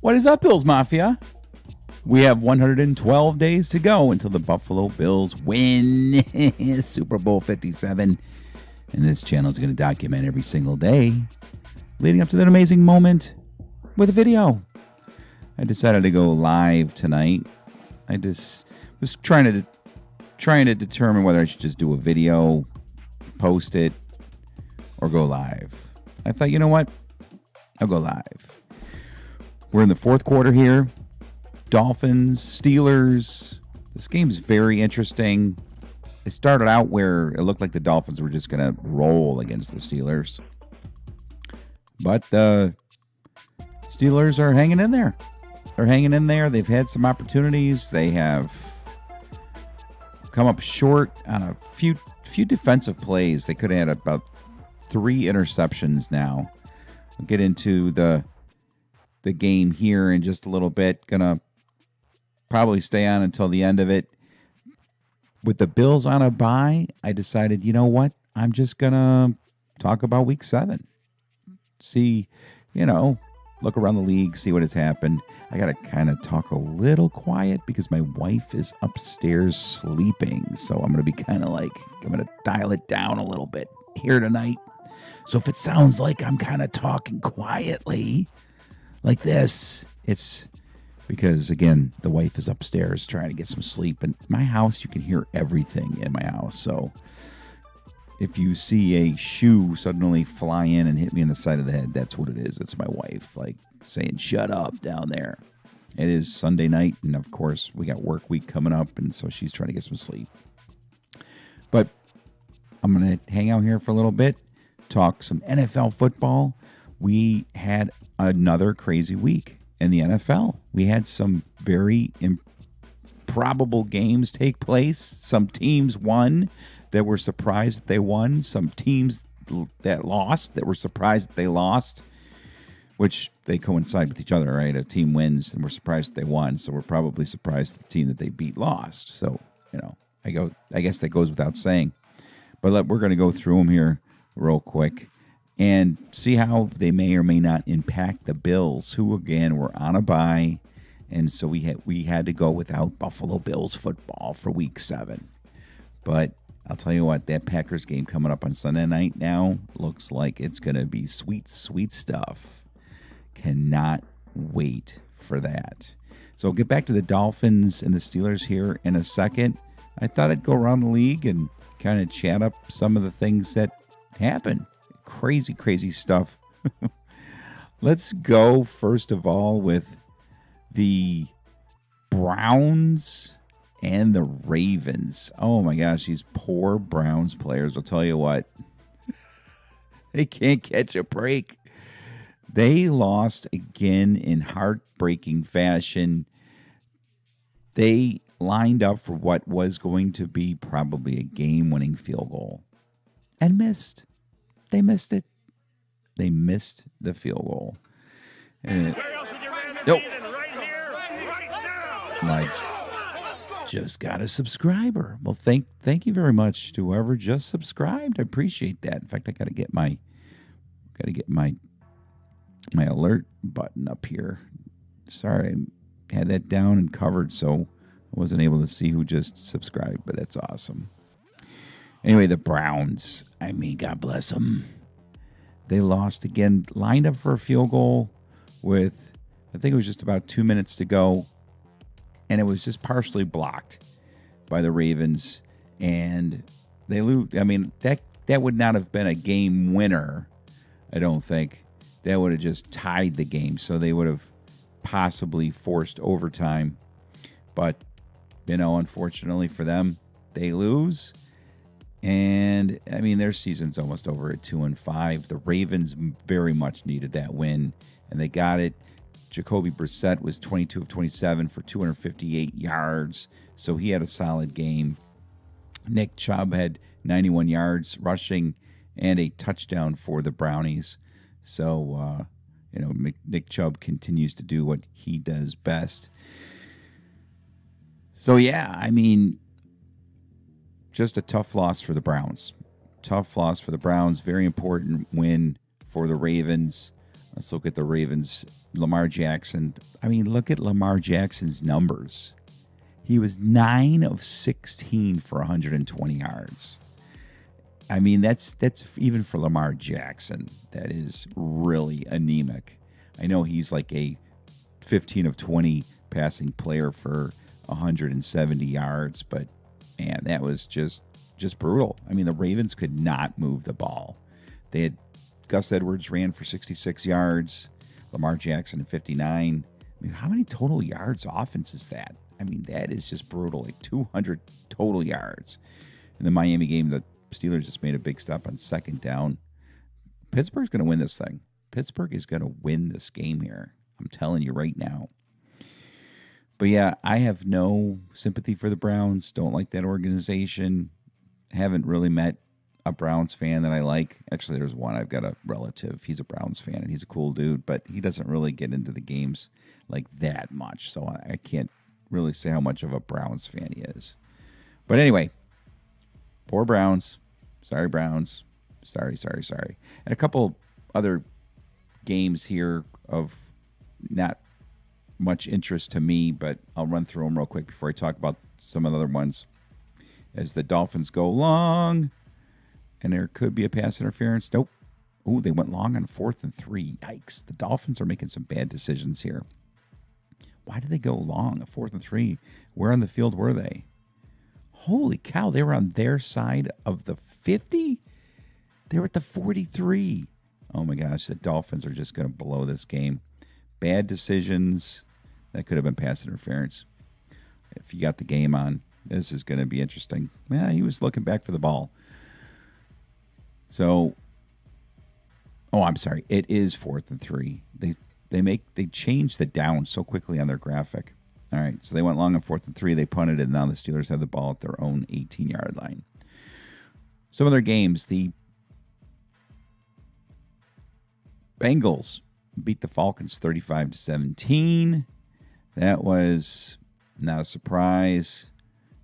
What is up, Bills Mafia? We have 112 days to go until the Buffalo Bills win Super Bowl 57. And this channel is going to document every single day leading up to that amazing moment with a video. I decided to go live tonight. I just was trying to determine whether I should just do a video, post it, or go live. I thought, you know what? I'll go live. We're in the fourth quarter here. Dolphins, Steelers. This game's very interesting. It started out where it looked like the Dolphins were just going to roll against the Steelers. But the Steelers are hanging in there. They're hanging in there. They've had some opportunities. They have come up short on a few defensive plays. They could have had about 3 interceptions now. We'll get into the game here in just a little bit. Gonna probably stay on until the end of it. With the Bills on a bye, I decided, you know what? I'm just gonna talk about week 7. See, look around the league, see what has happened. I gotta kind of talk a little quiet because my wife is upstairs sleeping. So I'm gonna be kind of like, I'm gonna dial it down a little bit here tonight. So if it sounds like I'm kind of talking quietly like this, it's because, again, the wife is upstairs trying to get some sleep. And my house, you can hear everything in my house. So if you see a shoe suddenly fly in and hit me in the side of the head, that's what it is. It's my wife, like, saying, shut up down there. It is Sunday night, and, of course, we got work week coming up, and so she's trying to get some sleep. But I'm going to hang out here for a little bit, talk some NFL football. We had another crazy week in the NFL. We had some very improbable games take place. Some teams won that were surprised that they won. Some teams that lost that were surprised that they lost, which they coincide with each other, right? A team wins and we're surprised that they won, so we're probably surprised that the team that they beat lost. So, I guess that goes without saying. But we're going to go through them here real quick and see how they may or may not impact the Bills, who, again, were on a bye. And so we had to go without Buffalo Bills football for week 7. But I'll tell you what, that Packers game coming up on Sunday night now looks like it's going to be sweet, sweet stuff. Cannot wait for that. So we'll get back to the Dolphins and the Steelers here in a second. I thought I'd go around the league and kind of chat up some of the things that happened. Crazy, crazy stuff. Let's go, first of all, with the Browns and the Ravens. Oh, my gosh, these poor Browns players. I'll tell you what. They can't catch a break. They lost again in heartbreaking fashion. They lined up for what was going to be probably a game-winning field goal and missed. They missed it. They missed the field goal. And nope. Like, just got a subscriber. Well, thank you very much to whoever just subscribed. I appreciate that. In fact, I gotta get my alert button up here. Sorry, I had that down and covered, so I wasn't able to see who just subscribed, but that's awesome. Anyway, the Browns, God bless them. They lost again, lined up for a field goal with, I think it was just about 2 minutes to go, and it was just partially blocked by the Ravens, and they lose. That would not have been a game winner, I don't think. That would have just tied the game, so they would have possibly forced overtime. But, unfortunately for them, they lose. And, their season's almost over at 2-5. The Ravens very much needed that win, and they got it. Jacoby Brissett was 22 of 27 for 258 yards, so he had a solid game. Nick Chubb had 91 yards rushing and a touchdown for the Brownies. So, Nick Chubb continues to do what he does best. So, yeah, just a tough loss for the Browns. Very important win for the Ravens. Let's look at the Ravens. Lamar Jackson. I mean, look at Lamar Jackson's numbers. He was 9 of 16 for 120 yards. I mean, that's even for Lamar Jackson. That is really anemic. I know he's like a 15 of 20 passing player for 170 yards, but man, that was just brutal. I mean, the Ravens could not move the ball. They had Gus Edwards ran for 66 yards, Lamar Jackson at 59. I mean, how many total yards offense is that? I mean, that is just brutal. Like 200 total yards. In the Miami game, the Steelers just made a big stop on second down. Pittsburgh's going to win this thing. Pittsburgh is going to win this game here. I'm telling you right now. But yeah, I have no sympathy for the Browns. Don't like that organization. Haven't really met a Browns fan that I like. Actually, there's one. I've got a relative. He's a Browns fan, and he's a cool dude, but he doesn't really get into the games like that much. So I can't really say how much of a Browns fan he is. But anyway, poor Browns. Sorry, Browns. Sorry. And a couple other games here of not much interest to me, but I'll run through them real quick before I talk about some of the other ones. As the Dolphins go long, and there could be a pass interference. Nope. Ooh, they went long on 4th and 3. Yikes. The Dolphins are making some bad decisions here. Why did they go long at 4th and 3? Where on the field were they? Holy cow, they were on their side of the 50? They were at the 43. Oh my gosh, the Dolphins are just going to blow this game. Bad decisions. That could have been pass interference. If you got the game on, this is going to be interesting. Yeah, he was looking back for the ball. So, I'm sorry. It is 4th and 3. They changed the down so quickly on their graphic. All right, so they went long on 4th and 3. They punted it, and now the Steelers have the ball at their own 18-yard line. Some other games, the Bengals beat the Falcons 35-17. That was not a surprise.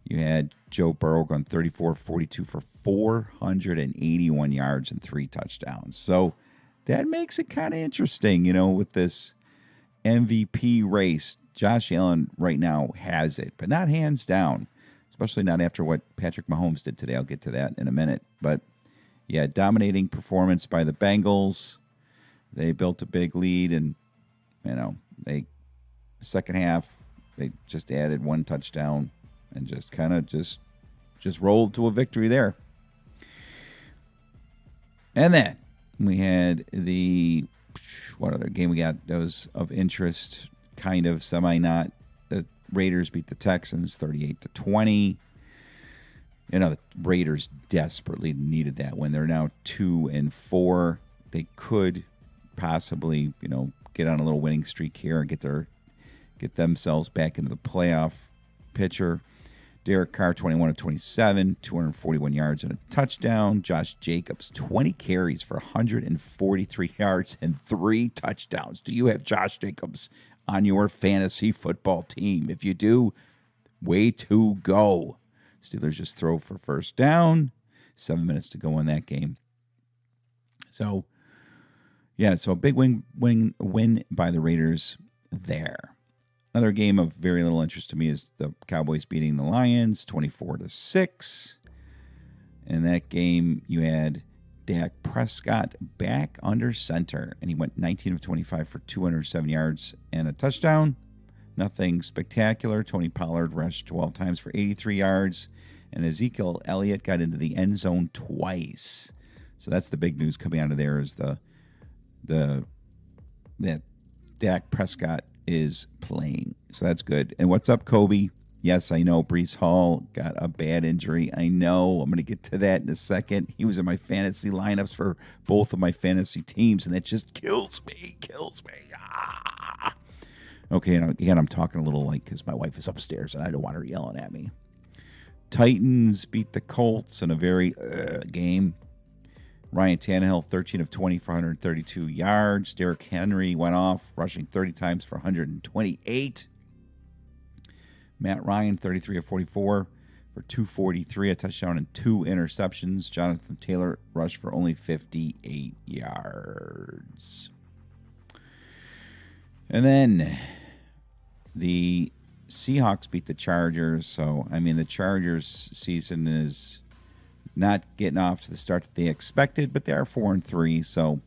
You had Joe Burrow going 34-42 for 481 yards and 3 touchdowns. So that makes it kind of interesting, with this MVP race. Josh Allen right now has it, but not hands down, especially not after what Patrick Mahomes did today. I'll get to that in a minute. But, yeah, dominating performance by the Bengals. They built a big lead, and, second half, they just added 1 touchdown and just kind of just rolled to a victory there. And then we had what other game we got that was of interest, kind of semi-not. The Raiders beat the Texans 38-20. The Raiders desperately needed that win. They're now 2-4. They could possibly, get on a little winning streak here and get themselves back into the playoff picture. Derek Carr, 21-27, 241 yards and a touchdown. Josh Jacobs, 20 carries for 143 yards and 3 touchdowns. Do you have Josh Jacobs on your fantasy football team? If you do, way to go. Steelers just throw for first down. 7 minutes to go in that game. So, so a big win by the Raiders there. Another game of very little interest to me is the Cowboys beating the Lions 24-6. In that game, you had Dak Prescott back under center, and he went 19 of 25 for 207 yards and a touchdown. Nothing spectacular. Tony Pollard rushed 12 times for 83 yards, and Ezekiel Elliott got into the end zone twice. So that's the big news coming out of there is that Dak Prescott is playing. So that's good. And what's up, Kobe? Yes, I know Breece Hall got a bad injury. I know. I'm going to get to that in a second. He was in my fantasy lineups for both of my fantasy teams, and that just kills me. Ah. Okay, and again, I'm talking a little because my wife is upstairs, and I don't want her yelling at me. Titans beat the Colts in a very game. Ryan Tannehill, 13 of 20 for 132 yards. Derrick Henry went off, rushing 30 times for 128. Matt Ryan, 33 of 44 for 243, a touchdown and 2 interceptions. Jonathan Taylor rushed for only 58 yards. And then the Seahawks beat the Chargers. So, I mean, the Chargers season is not getting off to the start that they expected, but they are 4-3. So,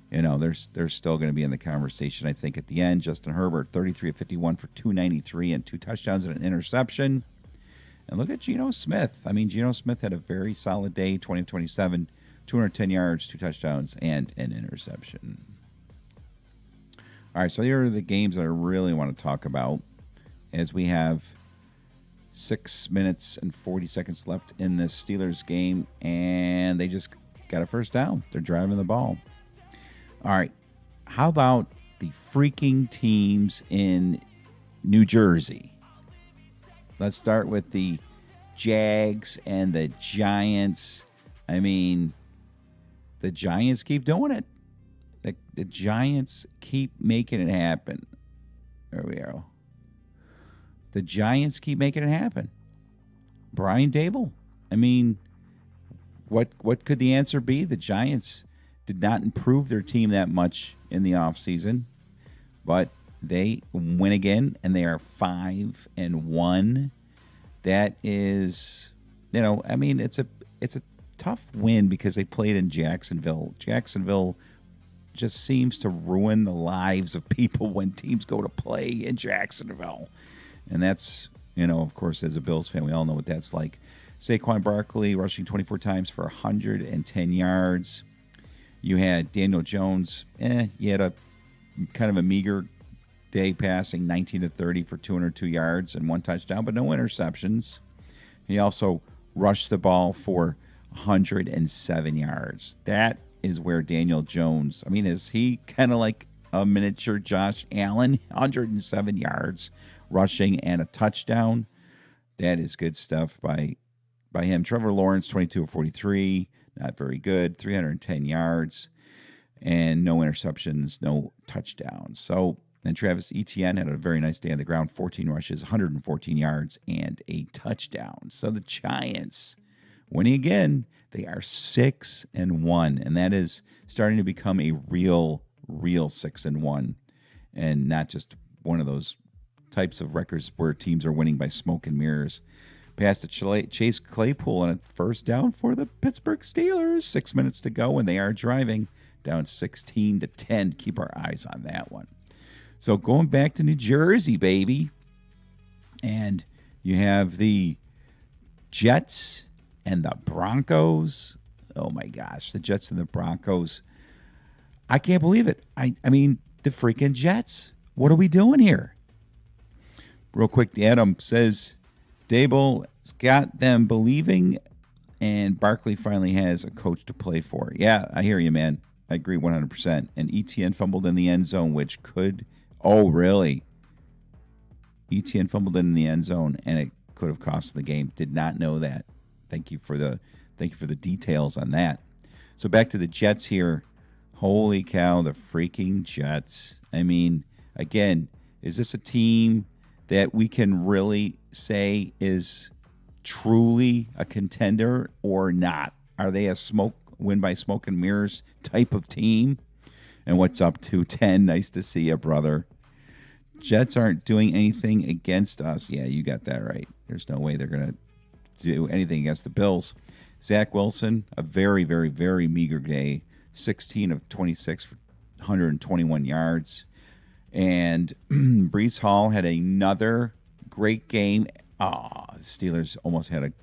you know, they're still going to be in the conversation, I think, at the end. Justin Herbert, 33 of 51 for 293 and 2 touchdowns and an interception. And look at Geno Smith. I mean, Geno Smith had a very solid day, 20 of 27, 210 yards, 2 touchdowns, and an interception. All right, so here are the games that I really want to talk about as we have 6 minutes and 40 seconds left in this Steelers game, and they just got a first down. They're driving the ball. All right, how about the freaking teams in New Jersey? Let's start with the Jags and the Giants. I mean, the Giants keep doing it. The Giants keep making it happen. There we go. The Giants keep making it happen. Brian Dable. I mean, what could the answer be? The Giants did not improve their team that much in the offseason, but they win again, and they are 5-1. That is, you know, I mean, it's a tough win because they played in Jacksonville. Jacksonville just seems to ruin the lives of people when teams go to play in Jacksonville. And that's, you know, of course, as a Bills fan, we all know what that's like. Saquon Barkley rushing 24 times for 110 yards. You had Daniel Jones. He had a kind of a meager day passing, 19 of 30 for 202 yards and 1 touchdown, but no interceptions. He also rushed the ball for 107 yards. That is where Daniel Jones, I mean, is he kind of like a miniature Josh Allen? 107 yards rushing and a touchdown. That is good stuff by him. Trevor Lawrence, 22 of 43, not very good, 310 yards and no interceptions, no touchdowns. So, and Travis Etienne had a very nice day on the ground, 14 rushes, 114 yards, and a touchdown. So the Giants winning again. They are 6-1, and that is starting to become a real 6-1, and not just one of those types of records where teams are winning by smoke and mirrors. Pass to Chase Claypool on a first down for the Pittsburgh Steelers. 6 minutes to go, and they are driving down 16-10. Keep our eyes on that one. So going back to New Jersey, baby, and you have the Jets and the Broncos. Oh, my gosh, the Jets and the Broncos. I can't believe it. I mean, the freaking Jets. What are we doing here? Real quick, Adam says Dable's got them believing, and Barkley finally has a coach to play for. Yeah, I hear you, man. I agree 100%. And ETN fumbled in the end zone, which could... Oh, really? ETN fumbled in the end zone, and it could have cost the game. Did not know that. Thank you for the details on that. So back to the Jets here. Holy cow, the freaking Jets. I mean, again, is this a team that we can really say is truly a contender or not? Are they a win by smoke and mirrors type of team? And what's up, 210? Nice to see you, brother. Jets aren't doing anything against us. Yeah, you got that right. There's no way they're going to do anything against the Bills. Zach Wilson, a very, very, very meager day. 16 of 26 for 121 yards. And Breece Hall had another great game. The Steelers almost had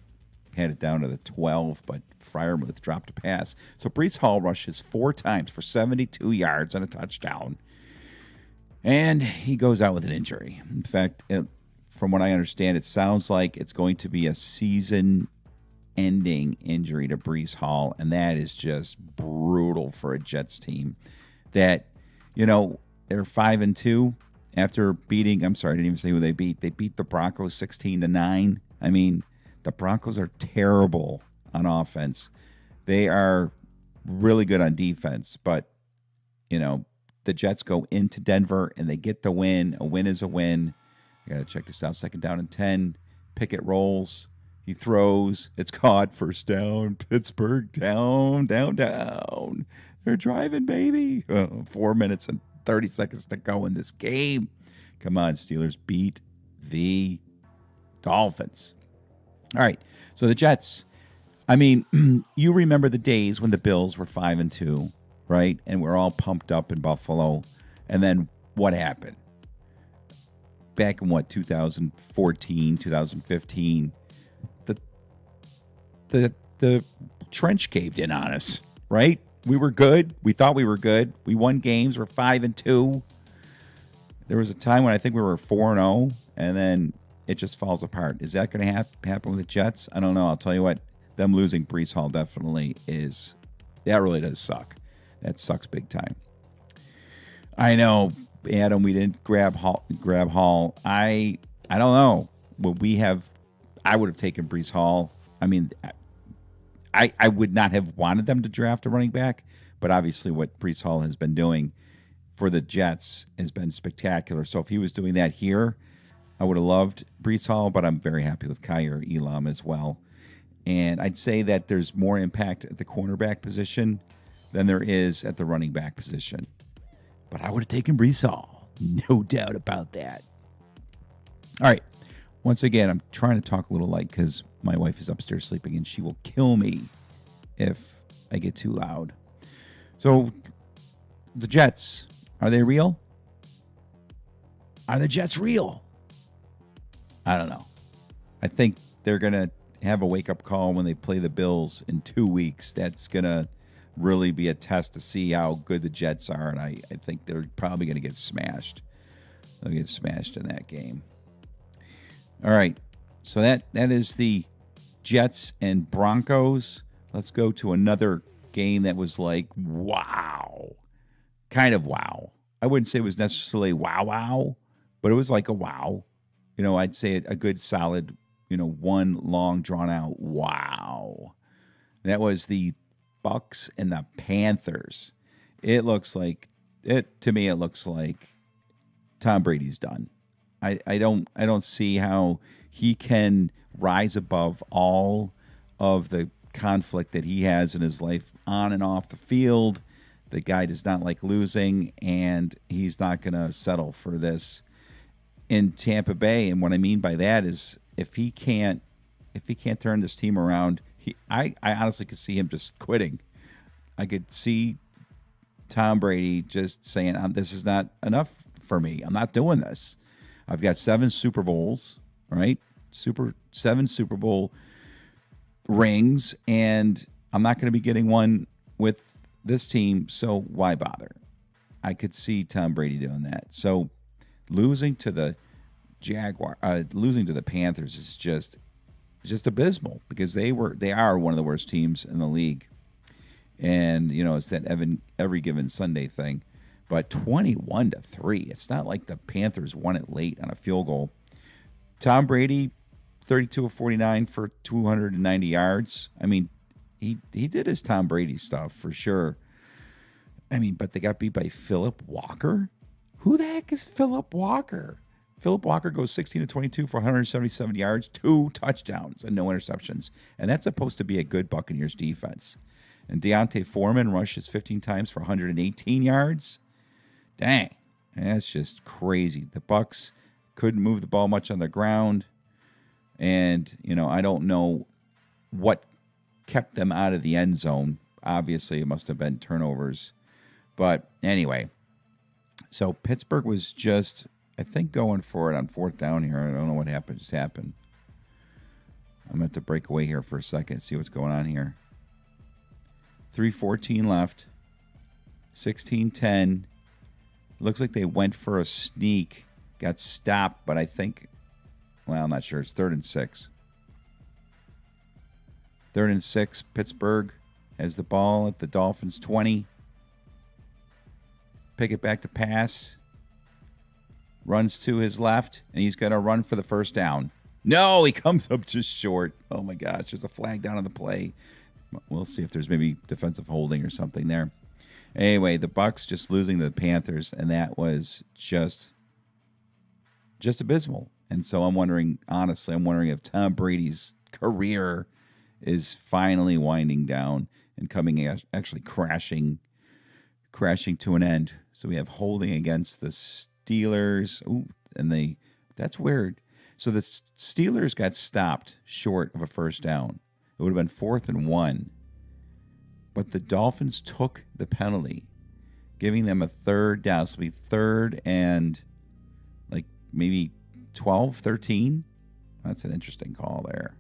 it down to the 12, but Freiermuth dropped a pass. So Breece Hall rushes 4 times for 72 yards and a touchdown. And he goes out with an injury. In fact, from what I understand, it sounds like it's going to be a season-ending injury to Breece Hall, and that is just brutal for a Jets team. That, you know, they're 5-2 after beating. I'm sorry, I didn't even say who they beat. They beat the Broncos 16-9. I mean, the Broncos are terrible on offense. They are really good on defense, but you know, the Jets go into Denver and they get the win. A win is a win. I got to check this out. 2nd down and 10. Pickett rolls. He throws. It's caught. First down. Pittsburgh down. They're driving, baby. 4 minutes and 30 seconds to go in this game. Come on, Steelers, beat the Dolphins. All right, so the Jets. I mean, you remember the days when the Bills were 5-2, right? And we're all pumped up in Buffalo. And then what happened? Back in 2014, 2015, the trench caved in on us, right? We were good. We thought we were good. We won games. We're 5-2. There was a time when I think we were 4-0, and then it just falls apart. Is that going to happen with the Jets? I don't know. I'll tell you what. Them losing Breece Hall definitely is. That really does suck. That sucks big time. I know, Adam. We didn't grab Hall. I don't know. What we have. I would have taken Breece Hall. I mean, I would not have wanted them to draft a running back, but obviously what Breece Hall has been doing for the Jets has been spectacular. So if he was doing that here, I would have loved Breece Hall, but I'm very happy with Kyer Elam as well. And I'd say that there's more impact at the cornerback position than there is at the running back position. But I would have taken Breece Hall. No doubt about that. All right. Once again, I'm trying to talk a little light because my wife is upstairs sleeping and she will kill me if I get too loud. So, the Jets, are they real? Are the Jets real? I don't know. I think they're going to have a wake-up call when they play the Bills in 2 weeks. That's going to really be a test to see how good the Jets are, and I think they're probably going to get smashed. They'll get smashed in that game. All right, so that is the Jets and Broncos. Let's go to another game that was like, wow. Kind of wow. I wouldn't say it was necessarily wow, but it was like a wow. You know, I'd say a good solid, one long drawn out wow. That was the Bucs and the Panthers. To me it looks like Tom Brady's done. I don't see how he can rise above all of the conflict that he has in his life on and off the field. The guy does not like losing, and he's not going to settle for this in Tampa Bay. And what I mean by that is if he can't turn this team around, I honestly could see him just quitting. I could see Tom Brady just saying, this is not enough for me. I'm not doing this. I've got 7 Super Bowls, right? 7 Super Bowl rings, and I'm not going to be getting one with this team, so why bother? I could see Tom Brady doing that. So losing to the Panthers is just abysmal because they are one of the worst teams in the league. And, it's that every given Sunday thing. But 21-3, it's not like the Panthers won it late on a field goal. Tom Brady, 32 of 49 for 290 yards. I mean, he did his Tom Brady stuff for sure. I mean, but they got beat by Philip Walker. Who the heck is Philip Walker? Philip Walker goes 16 of 22 for 177 yards, 2 touchdowns, and no interceptions. And that's supposed to be a good Buccaneers defense. And Deontay Foreman rushes 15 times for 118 yards. Dang, that's just crazy. The Bucs couldn't move the ball much on the ground. And, I don't know what kept them out of the end zone. Obviously, it must have been turnovers. But anyway, so Pittsburgh was just, I think, going for it on 4th down here. I don't know what just happened. I'm going to have to break away here for a second, see what's going on here. 3:14 left. 16-10. Looks like they went for a sneak. Got stopped, but I think, I'm not sure. It's 3rd and 6. 3rd and 6. Pittsburgh has the ball at the Dolphins' 20. Pick it back to pass. Runs to his left, and he's going to run for the first down. No, he comes up just short. Oh, my gosh. There's a flag down on the play. We'll see if there's maybe defensive holding or something there. Anyway, the Bucs just losing to the Panthers, and that was just abysmal. And so I'm wondering if Tom Brady's career is finally winding down and coming actually crashing crashing to an end. So we have holding against the Steelers. Ooh, and that's weird. So the Steelers got stopped short of a first down. It would have been 4th and 1. But the Dolphins took the penalty, giving them a third down. So it'll be 3rd and like maybe 12, 13. That's an interesting call there.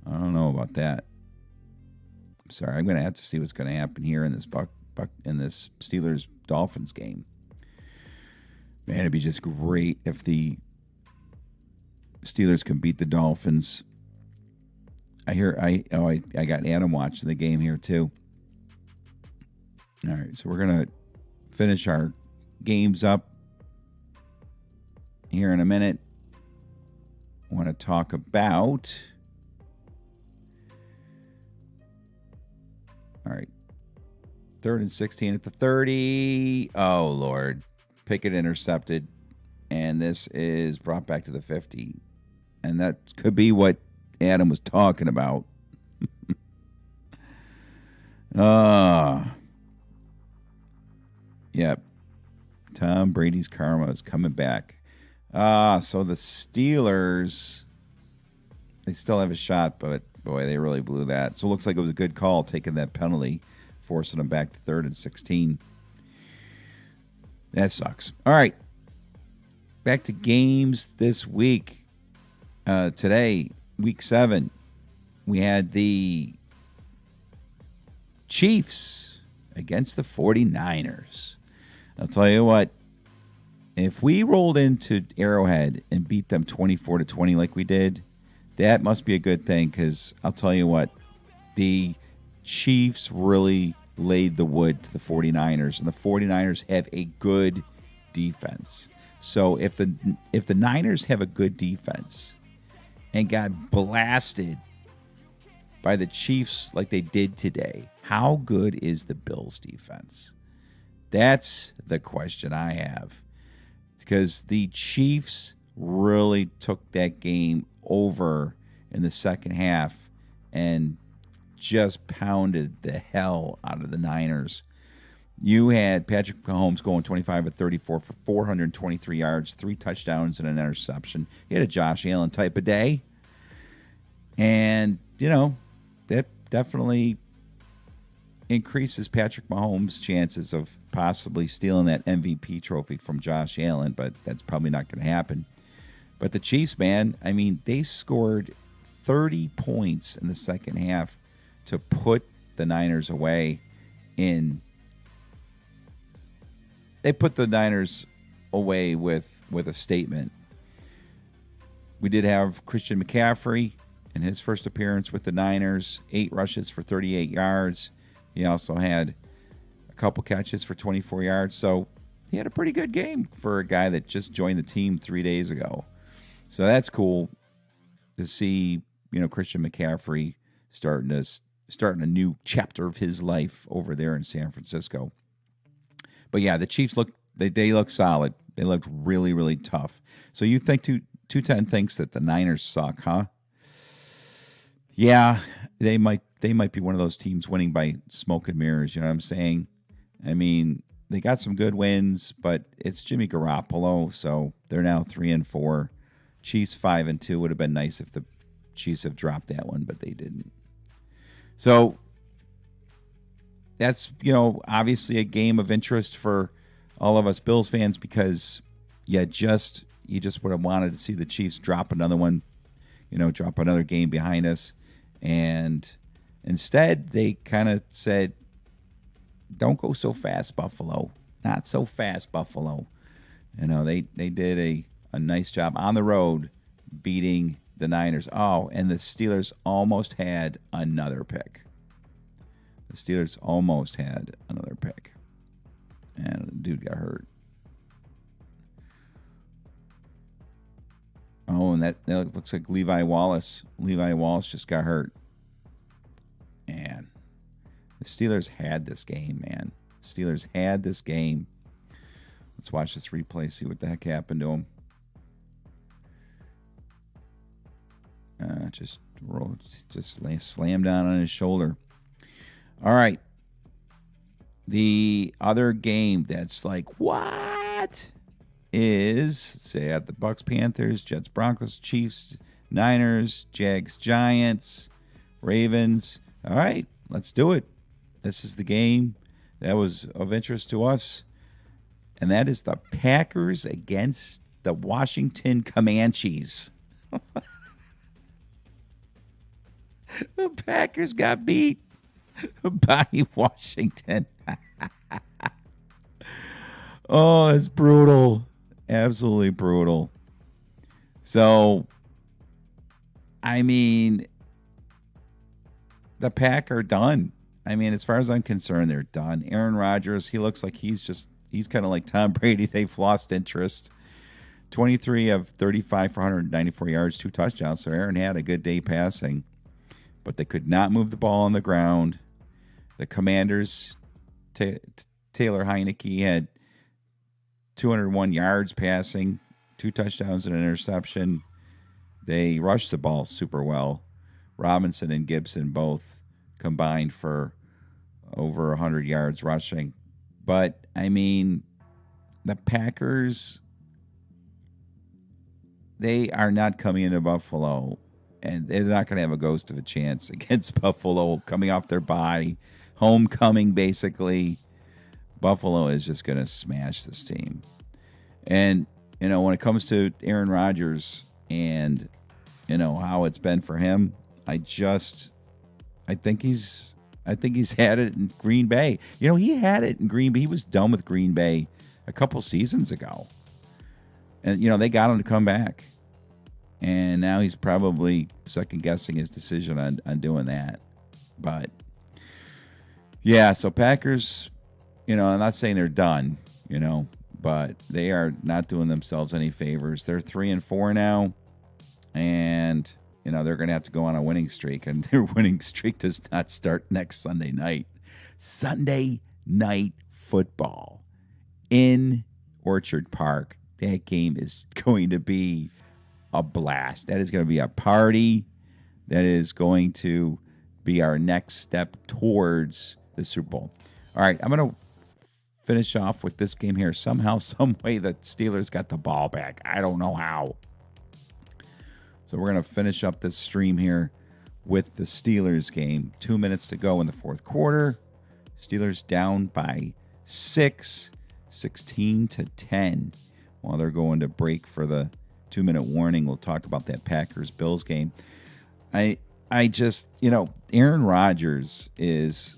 I don't know about that. I'm sorry. I'm going to have to see what's going to happen here in this this Steelers Dolphins game. Man, it'd be just great if the Steelers can beat the Dolphins. I got Adam watching the game here too. All right, so we're gonna finish our games up here in a minute. I want to talk about. All right, 3rd and 16 at the 30. Oh Lord, Pickett intercepted, and this is brought back to the 50, and that could be what Adam was talking about. Yep. Tom Brady's karma is coming back. So the Steelers, they still have a shot, but boy, they really blew that. So it looks like it was a good call taking that penalty, forcing them back to 3rd and 16. That sucks. All right. Back to games this week. Today, Week 7, we had the Chiefs against the 49ers. I'll tell you what, if we rolled into Arrowhead and beat them 24-20 like we did, that must be a good thing, because I'll tell you what, the Chiefs really laid the wood to the 49ers, and the 49ers have a good defense. So if the Niners have a good defense and got blasted by the Chiefs like they did today, how good is the Bills' defense? That's the question I have. Because the Chiefs really took that game over in the second half and just pounded the hell out of the Niners. You had Patrick Mahomes going 25-34 for 423 yards, 3 touchdowns, and an interception. He had a Josh Allen type of day. And, that definitely increases Patrick Mahomes' chances of possibly stealing that MVP trophy from Josh Allen, but that's probably not going to happen. But the Chiefs, man, I mean, they scored 30 points in the second half to put the Niners away They put the Niners away with a statement. We did have Christian McCaffrey in his first appearance with the Niners, 8 rushes for 38 yards. He also had a couple catches for 24 yards. So he had a pretty good game for a guy that just joined the team 3 days ago. So that's cool to see, Christian McCaffrey starting a new chapter of his life over there in San Francisco. But yeah, the Chiefs look solid. They looked really, really tough. So you think 210 thinks that the Niners suck, huh? Yeah, they might be one of those teams winning by smoke and mirrors, you know what I'm saying? I mean, they got some good wins, but it's Jimmy Garoppolo, so they're now 3-4. Chiefs 5-2. Would have been nice if the Chiefs have dropped that one, but they didn't. So that's, obviously a game of interest for all of us Bills fans, because you just would have wanted to see the Chiefs drop another one, drop another game behind us. And instead, they kind of said, don't go so fast, Buffalo. Not so fast, Buffalo. They did a nice job on the road beating the Niners. Oh, and the Steelers almost had another pick. The Steelers almost had another pick. And the dude got hurt. Oh, and that looks like Levi Wallace. Levi Wallace just got hurt. Man, the Steelers had this game, man. Steelers had this game. Let's watch this replay, see what the heck happened to him. Just slammed down on his shoulder. All right. The other game that's like, what? Is, say, at the Bucs, Panthers, Jets, Broncos, Chiefs, Niners, Jags, Giants, Ravens. All right, let's do it. This is the game that was of interest to us, and that is the Packers against the Washington Comanches. The Packers got beat by Washington. Oh, it's brutal. Absolutely brutal. So, I mean, the Pack are done. I mean, as far as I'm concerned, they're done. Aaron Rodgers, he looks like he's kind of like Tom Brady. They've lost interest. 23 of 35 for 194 yards, 2 touchdowns. So Aaron had a good day passing, but they could not move the ball on the ground. The Commanders, Taylor Heineke had 201 yards passing, 2 touchdowns and an interception. They rushed the ball super well. Robinson and Gibson both combined for over 100 yards rushing. But, I mean, the Packers, they are not coming into Buffalo, and they're not going to have a ghost of a chance against Buffalo coming off their bye. Homecoming, basically. Buffalo is just going to smash this team. And, when it comes to Aaron Rodgers and, how it's been for him, I think he's had it in Green Bay. He had it in Green Bay. He was done with Green Bay a couple seasons ago. And, they got him to come back. And now he's probably second-guessing his decision on doing that. But, yeah, so Packers, I'm not saying they're done, but they are not doing themselves any favors. They're 3-4 now, and, they're going to have to go on a winning streak, and their winning streak does not start next Sunday night. Sunday night football in Orchard Park. That game is going to be a blast. That is going to be a party. That is going to be our next step towards the Super Bowl. All right, I'm going to finish off with this game here. Somehow, some way, the Steelers got the ball back. I don't know how. So we're going to finish up this stream here with the Steelers game. 2 minutes to go in the fourth quarter. Steelers down by 6, 16-10. While they're going to break for the 2-minute warning, we'll talk about that Packers-Bills game. I just, Aaron Rodgers is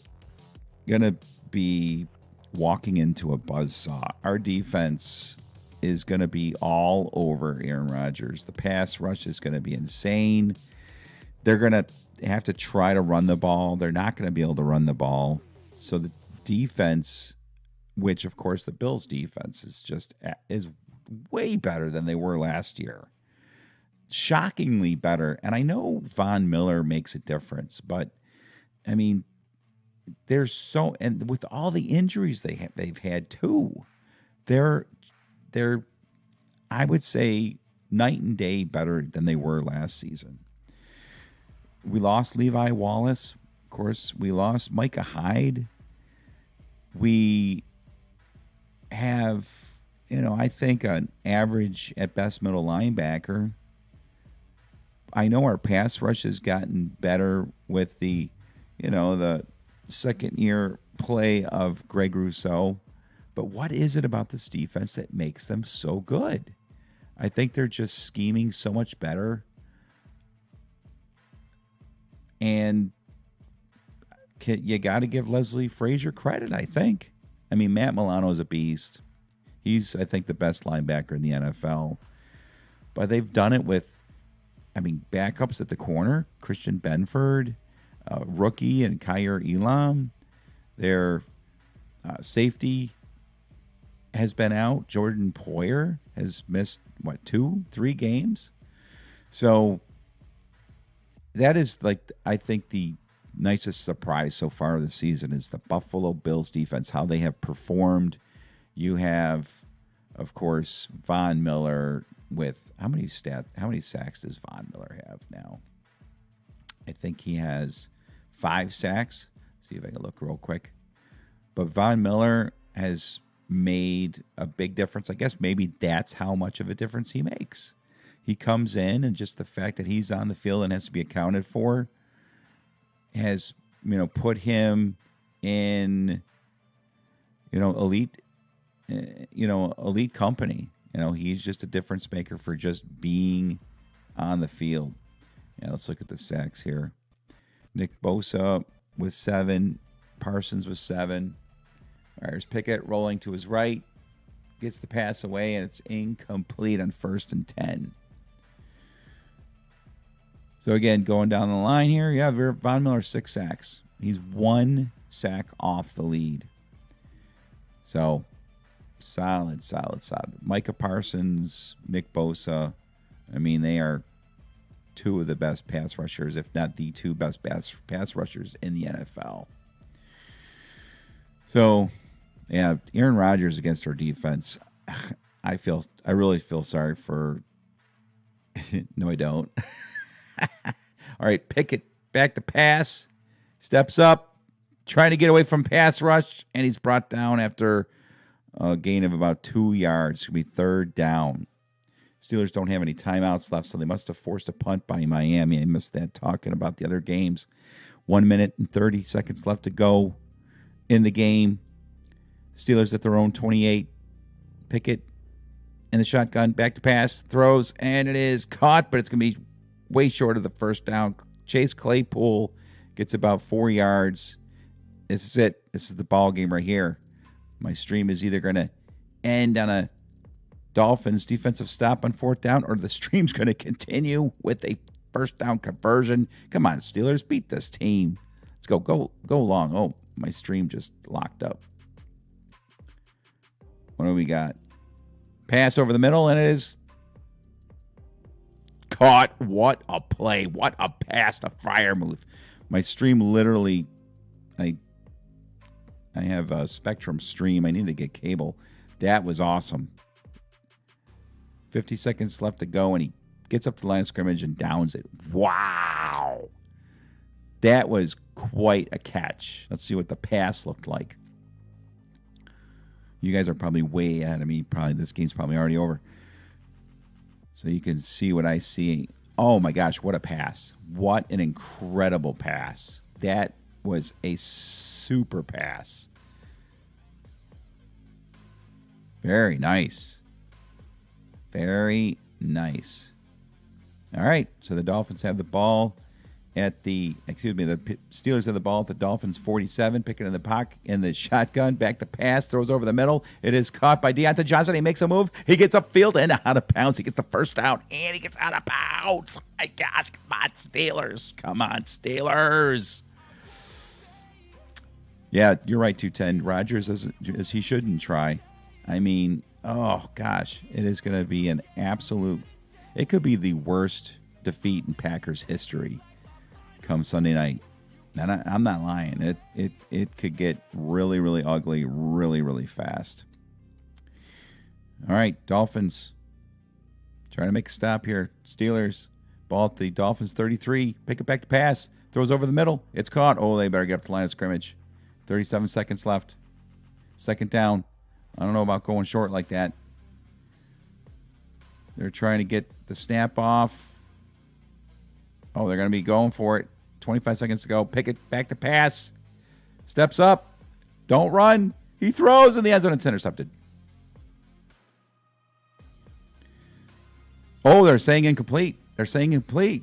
going to be walking into a buzzsaw. Our defense is going to be all over Aaron Rodgers. The pass rush is going to be insane. They're going to have to try to run the ball. They're not going to be able to run the ball. So the defense, which of course the Bills defense is way better than they were last year. Shockingly better. And I know Von Miller makes a difference, but I mean, and with all the injuries they've had too, they're I would say night and day better than they were last season. We lost Levi Wallace, of course. We lost Micah Hyde. We have, I think an average at best middle linebacker. I know our pass rush has gotten better with the second year play of Greg Rousseau. But what is it about this defense that makes them so good? I think they're just scheming so much better. And you got to give Leslie Frazier credit, I think. I mean, Matt Milano is a beast. He's, I think, the best linebacker in the NFL. But they've done it with, backups at the corner. Christian Benford, rookie, and Kyer Elam. Their safety has been out. Jordan Poyer has missed, 2-3 games? So that is, I think the nicest surprise so far this season is the Buffalo Bills defense, how they have performed. You have, of course, Von Miller with how many sacks does Von Miller have now? I think he has 5 sacks. See if I can look real quick. But Von Miller has made a big difference. I guess maybe that's how much of a difference he makes. He comes in, and just the fact that he's on the field and has to be accounted for has, put him in, elite, elite company. He's just a difference maker for just being on the field. Yeah, let's look at the sacks here. Nick Bosa with 7. Parsons with 7. All right, here's Pickett rolling to his right. Gets the pass away, and it's incomplete on 1st and 10. So, again, going down the line here, yeah, Von Miller, 6 sacks. He's 1 sack off the lead. So, solid. Micah Parsons, Nick Bosa, they are 2 of the best pass rushers, if not the 2 best pass rushers in the NFL. So, yeah, Aaron Rodgers against our defense. I really feel sorry for. No, I don't. All right, Pickett back to pass, steps up, trying to get away from pass rush, and he's brought down after a gain of about 2 yards. It's going to be 3rd down. Steelers don't have any timeouts left, so they must have forced a punt by Miami. I missed that talking about the other games. 1 minute and 30 seconds left to go in the game. Steelers at their own 28. Pickett in the shotgun, back to pass, throws, and it is caught, but it's going to be way short of the 1st down. Chase Claypool gets about 4 yards. This is it. This is the ball game right here. My stream is either going to end on a Dolphins defensive stop on 4th down, or the stream's going to continue with a 1st down conversion. Come on, Steelers, beat this team. Let's go long. Oh, my stream just locked up. What do we got? Pass over the middle, and it is caught. What a play. What a pass to Freiermuth. My stream literally, I have a Spectrum stream. I need to get cable. That was awesome. 50 seconds left to go, and he gets up to the line of scrimmage and downs it. Wow. That was quite a catch. Let's see what the pass looked like. You guys are probably way ahead of me. Probably this game's probably already over. So you can see what I see. Oh my gosh, what a pass. What an incredible pass. That was a super pass. Very nice. Very nice. All right, so the Dolphins have the ball at the Steelers have the ball at the Dolphins 47, picking in the pocket in the shotgun, back to pass, throws over the middle. It is caught by Deontay Johnson. He makes a move. He gets upfield and out of bounds. He gets the 1st down, and he gets out of bounds. Oh my gosh, come on, Steelers. Come on, Steelers. Yeah, you're right, 210. Rodgers, as he shouldn't try. Oh gosh, it is going to be an absolute, it could be the worst defeat in Packers history come Sunday night. And I'm not lying. It could get really, really ugly really, really fast. All right, Dolphins trying to make a stop here. Steelers, ball at the Dolphins 33. Pick it back to pass. Throws over the middle. It's caught. Oh, they better get up to the line of scrimmage. 37 seconds left. 2nd down. I don't know about going short like that. They're trying to get the snap off. Oh, they're going to be going for it. 25 seconds to go. Pick it back to pass. Steps up. Don't run. He throws in the end zone. It's intercepted. Oh, they're saying incomplete. They're saying incomplete.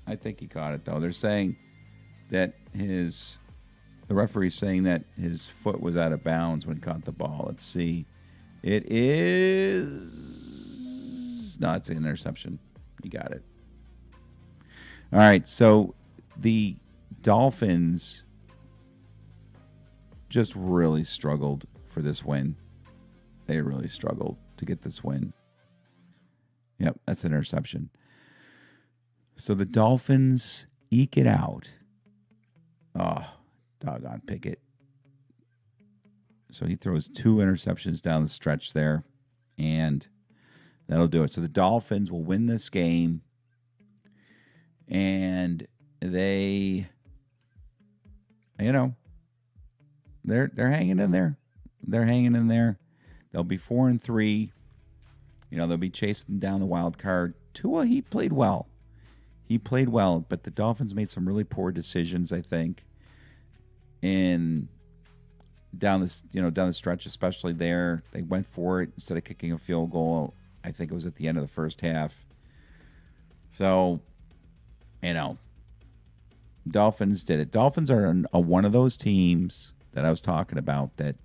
I think he caught it, though. They're saying that the referee's saying that his foot was out of bounds when he caught the ball. Let's see. It is... No, it's an interception. You got it. All right, so the Dolphins just really struggled for this win. They really struggled to get this win. Yep, that's an interception. So the Dolphins eke it out. Oh, doggone Pickett. So he throws 2 interceptions down the stretch there, and that'll do it. So the Dolphins will win this game, and they, they're hanging in there. They're hanging in there. They'll be 4-3. They'll be chasing down the wild card. Tua, he played well. But the Dolphins made some really poor decisions, I think. And down the stretch, especially there, they went for it instead of kicking a field goal. I think it was at the end of the first half. So, Dolphins did it. Dolphins are one of those teams that I was talking about that,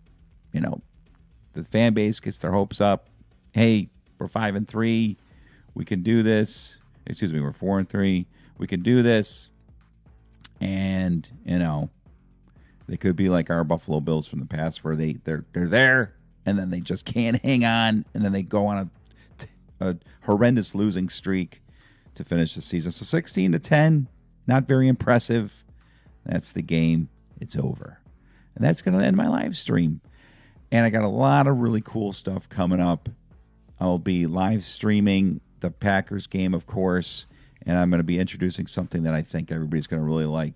the fan base gets their hopes up. Hey, we're 5-3. We can do this. Excuse me, we're 4-3. We can do this. And, they could be like our Buffalo Bills from the past where they're there and then they just can't hang on and then they go on a horrendous losing streak to finish the season. So 16-10, not very impressive. That's the game. It's over. And that's going to end my live stream. And I got a lot of really cool stuff coming up. I'll be live streaming the Packers game, of course, and I'm going to be introducing something that I think everybody's going to really like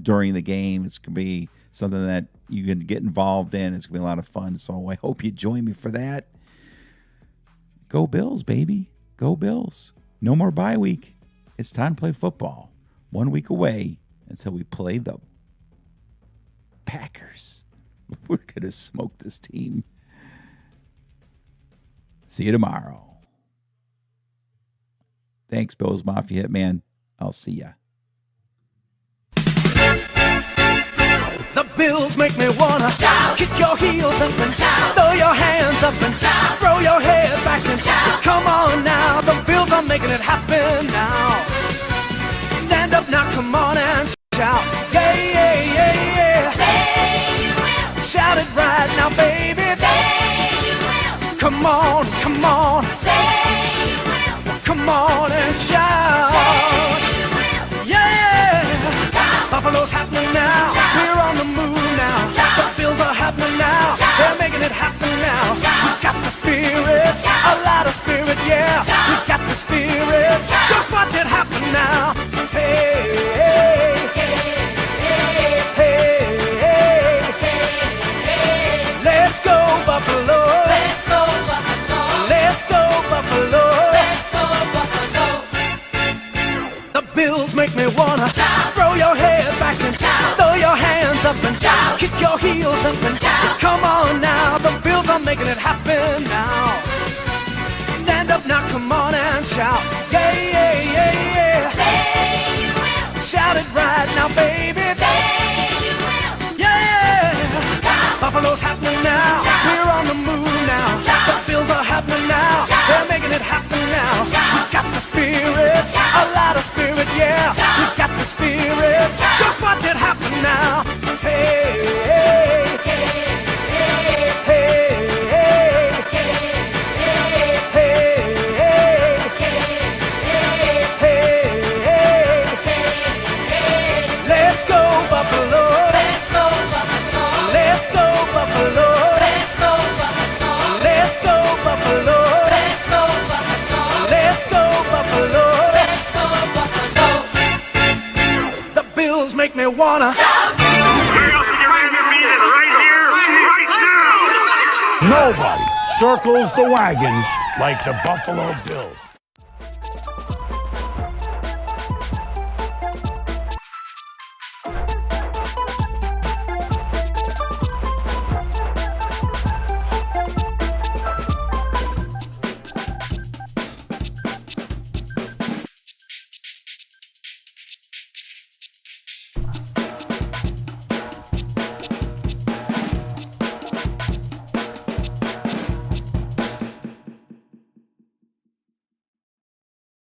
during the game. It's going to be something that you can get involved in. It's going to be a lot of fun, so I hope you join me for that. Go Bills, baby. Go Bills. No more bye week. It's time to play football. 1 week away until we play the Packers. We're going to smoke this team. See you tomorrow. Thanks, Bills Mafia Hitman. I'll see ya. The Bills make me wanna shout, kick your heels up and shout, throw your hands up and shout, throw your head back and shout. Come on now, the Bills are making it happen now. Stand up now, come on and shout. Yeah, yeah, yeah, yeah. Say you will. Shout it right now, baby. Say you will. Come on, come on. Say you will. Come on and shout. Say you will. Yeah. Shout. Buffalo's happening now. Shout. We're on the move now. Shout. The Bills are happening now. Shout. They're making it happen now. Shout. We got the spirit, Shout. a lot of spirit, yeah. Shout. We got the spirit. Shout. Just watch it happen now. Hey, hey, hey, hey, hey. Let's go Buffalo. Let's go Buffalo. Let's go Buffalo. Let's go Buffalo. The Bills make me wanna Shout. throw your head back and Shout. throw your hands up and Shout. kick your heels up and Shout. come on now. The Bills are making it happen now. Stand up now, come on and shout. Yeah, yeah, yeah, yeah. Say you will. Shout it right now, baby. Say you will. Yeah. Shout. Buffalo's happening now. Shout. We're on the move now. Shout. The Bills are happening now. Shout. They're making it happen now. Shout. We got the spirit, Shout. a lot of spirit, yeah. Shout. We got the spirit. Shout. Just watch it happen now. Hey, hey, hey, hey, hey, hey. Let's go Buffalo. Let's go Buffalo. Let's go Buffalo. Let's go Buffalo. Let's go Buffalo. Let's go Buffalo. Let's go Buffalo. Let's go Buffalo. The Bills make me wanna Shout. Where else would you rather be than right here, right now? Nobody circles the wagons like the Buffalo Bills.